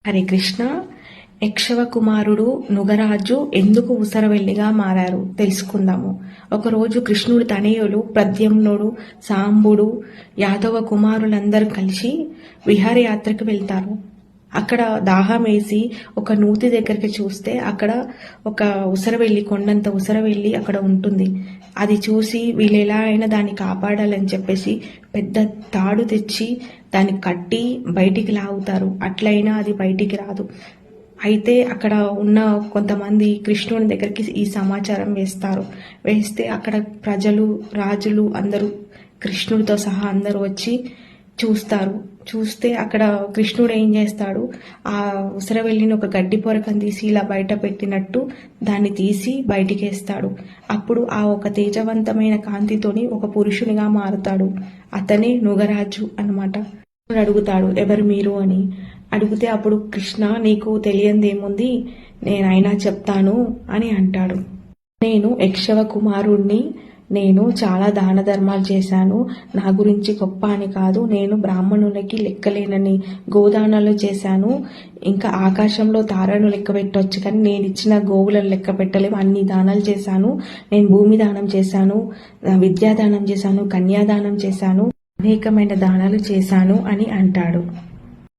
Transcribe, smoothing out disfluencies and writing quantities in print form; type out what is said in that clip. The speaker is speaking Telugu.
హరే కృష్ణ. యక్షవ కుమారుడు నుగరాజు ఎందుకు ఉసరవెల్లిగా మారారు తెలుసుకుందాము. ఒకరోజు కృష్ణుడి తనయులు ప్రద్యుమ్నుడు, సాంబుడు, యాదవ కుమారులందరూ కలిసి విహారయాత్రకు వెళ్తారు. అక్కడ దాహం వేసి ఒక నూతి దగ్గరికి చూస్తే అక్కడ ఒక ఉసరవెల్లి, కొండంత ఉసరవెల్లి అక్కడ ఉంటుంది. అది చూసి వీళ్ళు ఎలా అయినా దాన్ని కాపాడాలని చెప్పేసి పెద్ద తాడు తెచ్చి దాన్ని కట్టి బయటికి లాగుతారు. అట్లయినా అది బయటికి రాదు. అయితే అక్కడ ఉన్న కొంతమంది కృష్ణుని దగ్గరికి ఈ సమాచారం వేస్తే అక్కడ ప్రజలు, రాజులు అందరూ కృష్ణుడితో సహా అందరూ వచ్చి చూస్తే అక్కడ కృష్ణుడు ఏం చేస్తాడు, ఆ ఉసరవెల్లిని ఒక గడ్డి పొరకని తీసి ఇలా బయట పెట్టినట్టు దాన్ని తీసి బయటికి వేస్తాడు. అప్పుడు ఆ ఒక తేజవంతమైన కాంతితోని ఒక పురుషునిగా మారుతాడు. అతనే నుగరాజు అన్నమాట. అడుగుతాడు, ఎవరు మీరు అని అడిగితే అప్పుడు కృష్ణ, నీకు తెలియందేముంది, నేనైనా చెప్తాను అని అంటాడు. నేను యక్షవ కుమారుణ్ణి, నేను చాలా దాన ధర్మాలు చేశాను. నా గురించి గొప్ప అని కాదు, నేను బ్రాహ్మణులకి లెక్కలేనని గోదానాలు చేశాను. ఇంకా ఆకాశంలో తారను లెక్క పెట్టవచ్చు, కానీ నేను ఇచ్చిన గోవులను లెక్క పెట్టలేము. అన్ని దానాలు చేశాను. నేను భూమి దానం చేశాను, విద్యాదానం చేశాను, కన్యాదానం చేశాను, అనేకమైన దానాలు చేశాను అని అంటాడు.